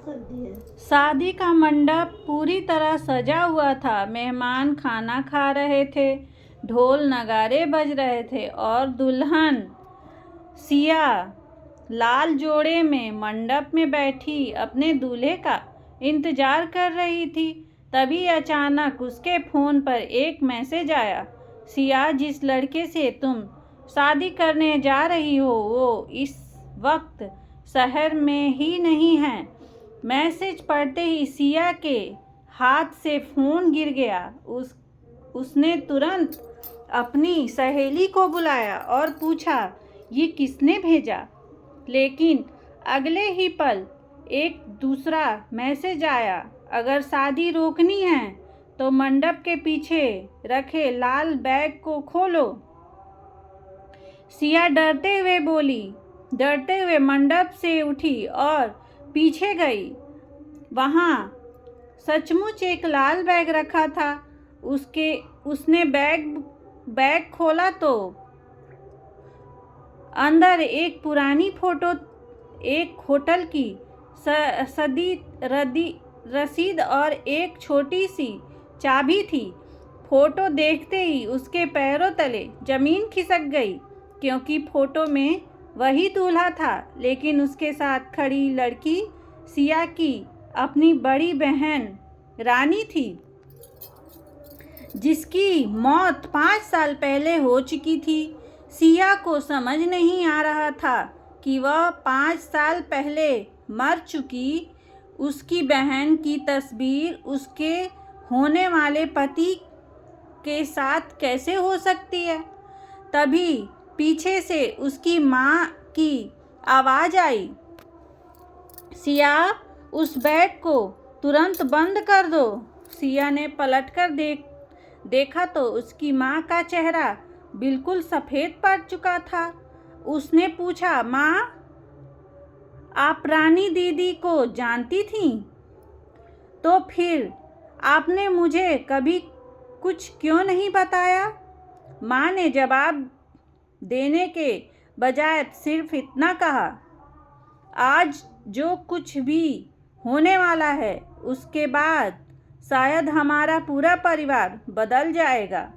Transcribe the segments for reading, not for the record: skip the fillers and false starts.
शादी का मंडप पूरी तरह सजा हुआ था। मेहमान खाना खा रहे थे, ढोल नगाड़े बज रहे थे और दुल्हन सिया लाल जोड़े में मंडप में बैठी अपने दूल्हे का इंतजार कर रही थी। तभी अचानक उसके फ़ोन पर एक मैसेज आया, सिया, जिस लड़के से तुम शादी करने जा रही हो वो इस वक्त शहर में ही नहीं है। मैसेज पढ़ते ही सिया के हाथ से फ़ोन गिर गया। उसने तुरंत अपनी सहेली को बुलाया और पूछा, ये किसने भेजा? लेकिन अगले ही पल एक दूसरा मैसेज आया, अगर शादी रोकनी है तो मंडप के पीछे रखे लाल बैग को खोलो। सिया डरते हुए मंडप से उठी और पीछे गई। वहाँ सचमुच एक लाल बैग रखा था। उसने बैग खोला तो अंदर एक पुरानी फोटो, एक होटल की रसीद और एक छोटी सी चाबी थी। फोटो देखते ही उसके पैरों तले जमीन खिसक गई, क्योंकि फोटो में वही दूल्हा था, लेकिन उसके साथ खड़ी लड़की सिया की अपनी बड़ी बहन रानी थी, जिसकी मौत 5 साल पहले हो चुकी थी। सिया को समझ नहीं आ रहा था कि वह 5 साल पहले मर चुकी उसकी बहन की तस्वीर उसके होने वाले पति के साथ कैसे हो सकती है। तभी पीछे से उसकी माँ की आवाज़ आई, सिया, उस बैग को तुरंत बंद कर दो। सिया ने पलटकर देखा तो उसकी माँ का चेहरा बिल्कुल सफ़ेद पड़ चुका था। उसने पूछा, माँ, आप रानी दीदी को जानती थीं? तो फिर आपने मुझे कभी कुछ क्यों नहीं बताया? माँ ने जवाब देने के बजाय सिर्फ इतना कहा, आज जो कुछ भी होने वाला है उसके बाद शायद हमारा पूरा परिवार बदल जाएगा।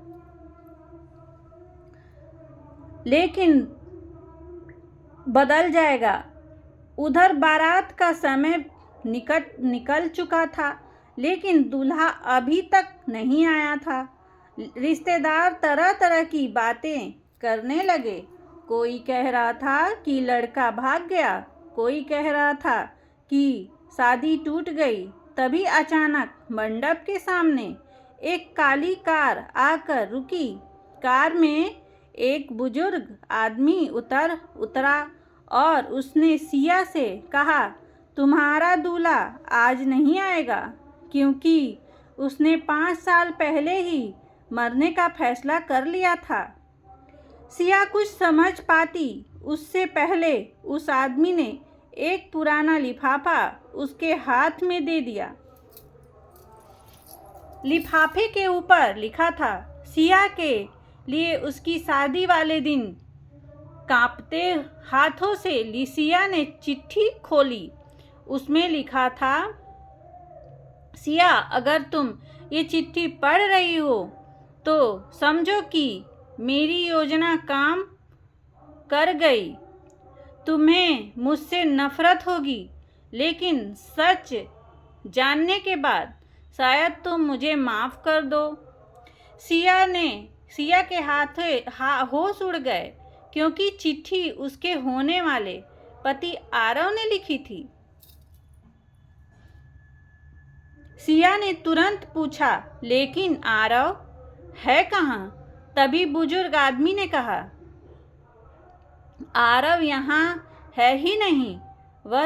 उधर बारात का समय निकल चुका था, लेकिन दूल्हा अभी तक नहीं आया था। रिश्तेदार तरह तरह की बातें करने लगे। कोई कह रहा था कि लड़का भाग गया, कोई कह रहा था कि शादी टूट गई। तभी अचानक मंडप के सामने एक काली कार आकर रुकी। कार में एक बुजुर्ग आदमी उतरा और उसने सिया से कहा, तुम्हारा दूल्हा आज नहीं आएगा, क्योंकि उसने 5 साल पहले ही मरने का फैसला कर लिया था। सिया कुछ समझ पाती उससे पहले उस आदमी ने एक पुराना लिफाफा उसके हाथ में दे दिया। लिफाफे के ऊपर लिखा था, सिया के लिए उसकी शादी वाले दिन। कांपते हाथों से सिया ने चिट्ठी खोली। उसमें लिखा था, सिया, अगर तुम ये चिट्ठी पढ़ रही हो तो समझो कि मेरी योजना काम कर गई। तुम्हें मुझसे नफरत होगी, लेकिन सच जानने के बाद शायद तुम मुझे माफ़ कर दो। सिया के होश उड़ गए, क्योंकि चिट्ठी उसके होने वाले पति आरव ने लिखी थी। सिया ने तुरंत पूछा, लेकिन आरव है कहाँ? तभी बुजुर्ग आदमी ने कहा, आरव यहाँ है ही नहीं। वह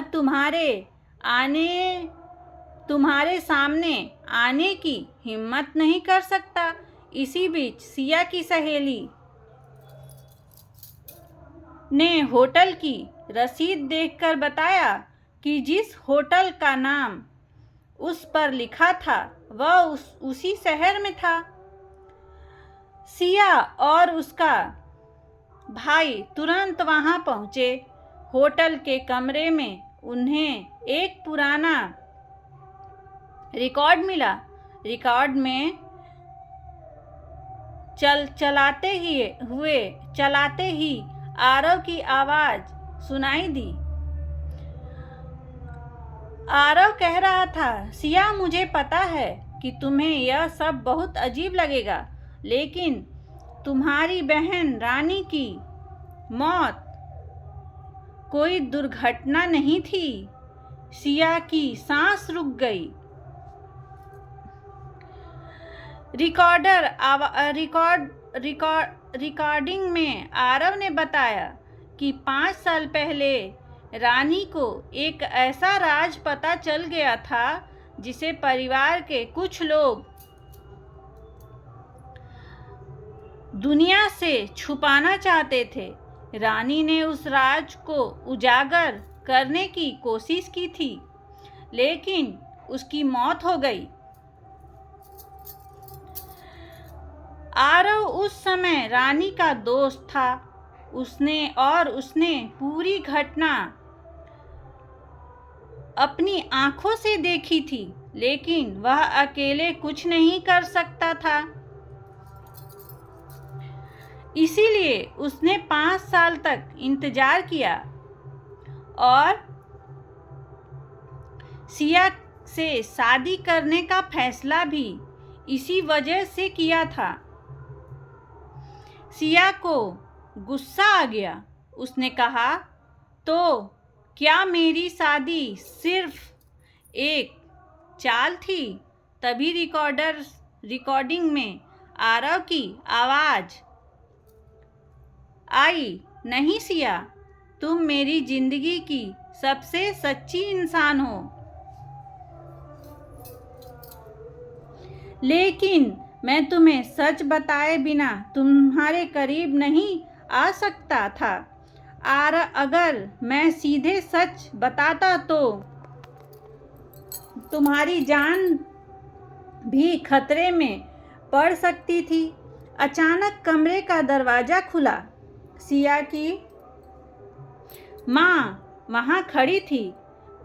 तुम्हारे सामने आने की हिम्मत नहीं कर सकता। इसी बीच सिया की सहेली ने होटल की रसीद देखकर बताया कि जिस होटल का नाम उस पर लिखा था वह उसी शहर में था। सिया और उसका भाई तुरंत वहां पहुंचे। होटल के कमरे में उन्हें एक पुराना रिकॉर्ड मिला। रिकॉर्ड में चलाते ही आरव की आवाज सुनाई दी। आरव कह रहा था, सिया, मुझे पता है कि तुम्हें यह सब बहुत अजीब लगेगा, लेकिन तुम्हारी बहन रानी की मौत कोई दुर्घटना नहीं थी। सिया की सांस रुक गई। रिकॉर्डिंग में आरव ने बताया कि 5 साल पहले रानी को एक ऐसा राज पता चल गया था जिसे परिवार के कुछ लोग दुनिया से छुपाना चाहते थे। रानी ने उस राज को उजागर करने की कोशिश की थी, लेकिन उसकी मौत हो गई। आरव उस समय रानी का दोस्त था। उसने पूरी घटना अपनी आंखों से देखी थी, लेकिन वह अकेले कुछ नहीं कर सकता था। इसीलिए उसने 5 साल तक इंतजार किया और सिया से शादी करने का फैसला भी इसी वजह से किया था। सिया को गुस्सा आ गया। उसने कहा, तो क्या मेरी शादी सिर्फ एक चाल थी? तभी रिकॉर्डिंग में आरव की आवाज आई, नहीं सिया, तुम मेरी जिंदगी की सबसे सच्ची इंसान हो। लेकिन मैं तुम्हें सच बताए बिना तुम्हारे करीब नहीं आ सकता था। अगर मैं सीधे सच बताता तो तुम्हारी जान भी खतरे में पड़ सकती थी। अचानक कमरे का दरवाजा खुला। सिया की माँ वहाँ खड़ी थी।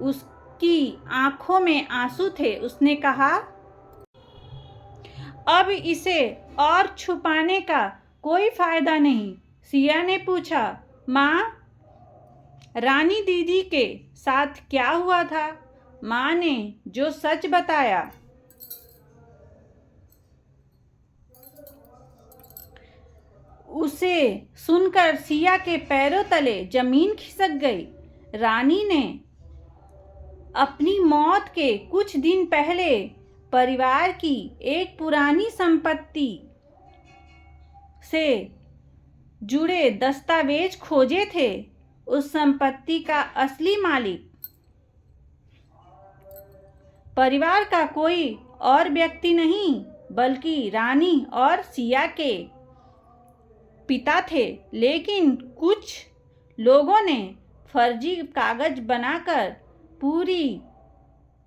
उसकी आंखों में आंसू थे। उसने कहा, अब इसे और छुपाने का कोई फायदा नहीं। सिया ने पूछा, माँ, रानी दीदी के साथ क्या हुआ था? माँ ने जो सच बताया उसे सुनकर सिया के पैरों तले जमीन खिसक गई। रानी ने अपनी मौत के कुछ दिन पहले परिवार की एक पुरानी संपत्ति से जुड़े दस्तावेज खोजे थे। उस संपत्ति का असली मालिक परिवार का कोई और व्यक्ति नहीं, बल्कि रानी और सिया के पिता थे। लेकिन कुछ लोगों ने फर्जी कागज बनाकर पूरी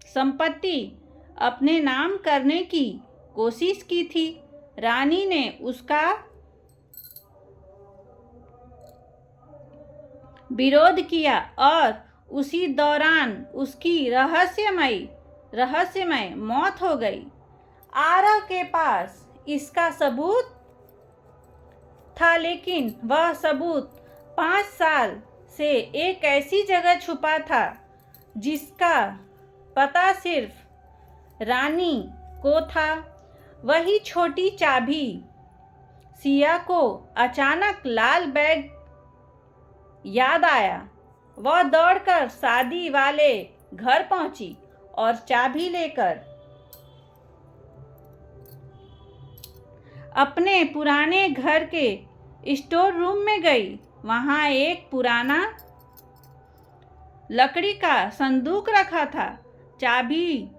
संपत्ति अपने नाम करने की कोशिश की थी। रानी ने उसका विरोध किया और उसी दौरान उसकी रहस्यमय मौत हो गई। आरव के पास इसका सबूत था, लेकिन वह सबूत 5 साल से एक ऐसी जगह छुपा था जिसका पता सिर्फ रानी को था। वही छोटी चाबी। सिया को अचानक लाल बैग याद आया। वह दौड़कर शादी वाले घर पहुंची और चाबी लेकर अपने पुराने घर के स्टोर रूम में गई। वहां एक पुराना लकड़ी का संदूक रखा था। चाबी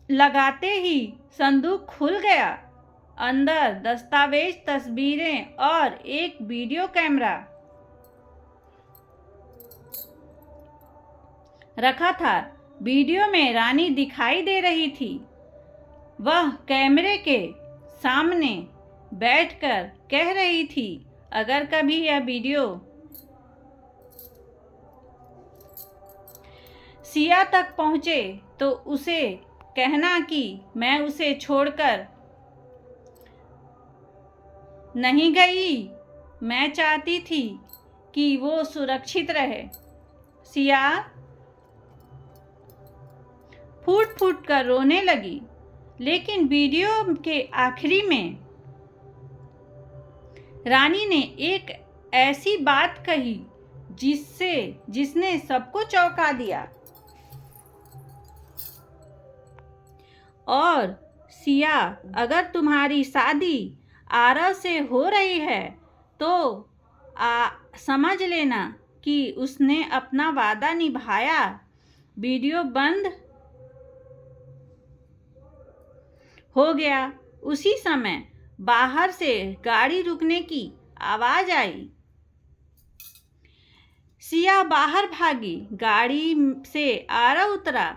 लगाते ही संदूक खुल गया। अंदर दस्तावेज, तस्वीरें और एक वीडियो कैमरा रखा था। वीडियो में रानी दिखाई दे रही थी। वह कैमरे के सामने बैठकर कह रही थी, अगर कभी यह वीडियो सिया तक पहुँचे तो उसे कहना कि मैं उसे छोड़कर नहीं गई, मैं चाहती थी कि वो सुरक्षित रहे। सिया फूट फूट कर रोने लगी। लेकिन वीडियो के आखिरी में रानी ने एक ऐसी बात कही जिसने सबको चौंका दिया। और सिया, अगर तुम्हारी शादी आरव से हो रही है तो समझ लेना कि उसने अपना वादा निभाया। वीडियो बंद हो गया। उसी समय बाहर से गाड़ी रुकने की आवाज आई। सिया बाहर भागी। गाड़ी से आरव उतरा।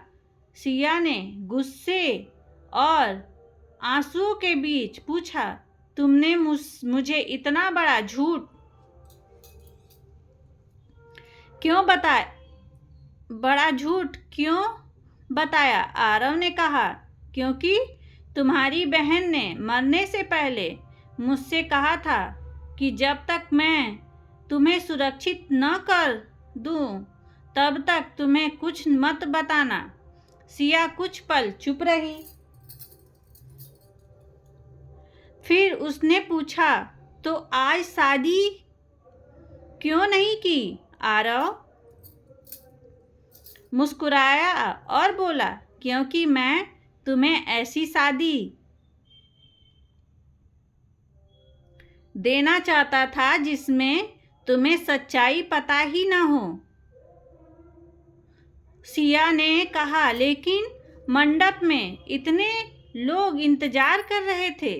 सिया ने गुस्से और आंसुओं के बीच पूछा, तुमने मुझे इतना बड़ा झूठ क्यों बताया? बड़ा झूठ क्यों बताया? आरव ने कहा, क्योंकि तुम्हारी बहन ने मरने से पहले मुझसे कहा था कि जब तक मैं तुम्हें सुरक्षित न कर दूं तब तक तुम्हें कुछ मत बताना। सिया कुछ पल चुप रही। फिर उसने पूछा, तो आज शादी क्यों नहीं की? आरव मुस्कुराया और बोला, क्योंकि मैं तुम्हें ऐसी शादी देना चाहता था जिसमें तुम्हें सच्चाई पता ही न हो। सिया ने कहा, लेकिन मंडप में इतने लोग इंतजार कर रहे थे।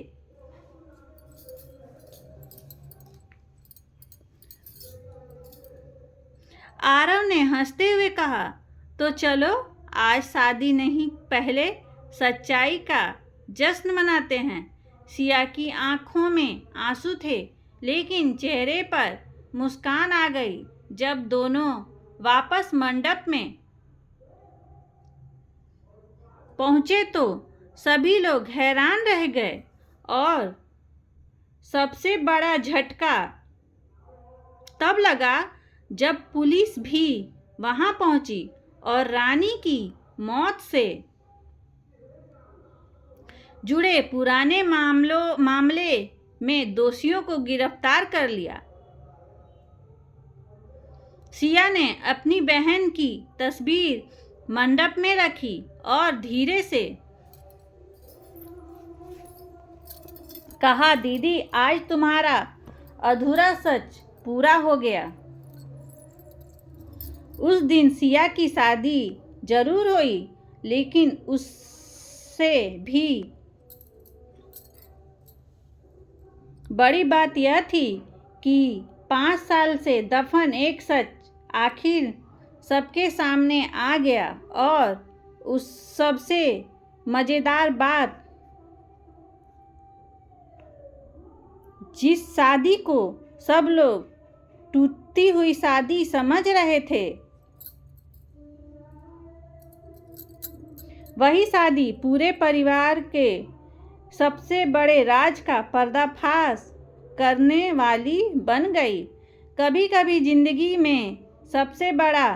आरव ने हंसते हुए कहा, तो चलो आज शादी नहीं, पहले सच्चाई का जश्न मनाते हैं। सिया की आंखों में आंसू थे, लेकिन चेहरे पर मुस्कान आ गई। जब दोनों वापस मंडप में पहुंचे तो सभी लोग हैरान रह गए और सबसे बड़ा झटका तब लगा जब पुलिस भी वहां पहुंची और रानी की मौत से जुड़े पुराने मामले में दोषियों को गिरफ्तार कर लिया। सिया ने अपनी बहन की तस्वीर मंडप में रखी और धीरे से कहा, दीदी, आज तुम्हारा अधूरा सच पूरा हो गया। उस दिन सिया की शादी जरूर हुई, लेकिन उससे भी बड़ी बात यह थी कि 5 साल से दफन एक सच आखिर सबके सामने आ गया। और उस सबसे मज़ेदार बात, जिस शादी को सब लोग टूटती हुई शादी समझ रहे थे, वही शादी पूरे परिवार के सबसे बड़े राज का पर्दाफाश करने वाली बन गई। कभी कभी जिंदगी में सबसे बड़ा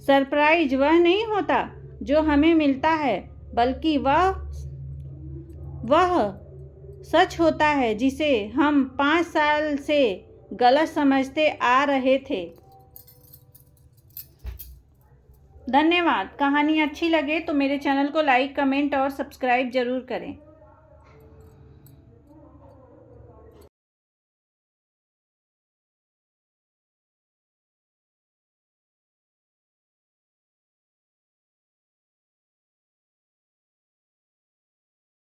सरप्राइज वह नहीं होता जो हमें मिलता है, बल्कि वह सच होता है जिसे हम 5 साल से गलत समझते आ रहे थे। धन्यवाद। कहानी अच्छी लगे तो मेरे चैनल को लाइक, कमेंट और सब्सक्राइब जरूर करें।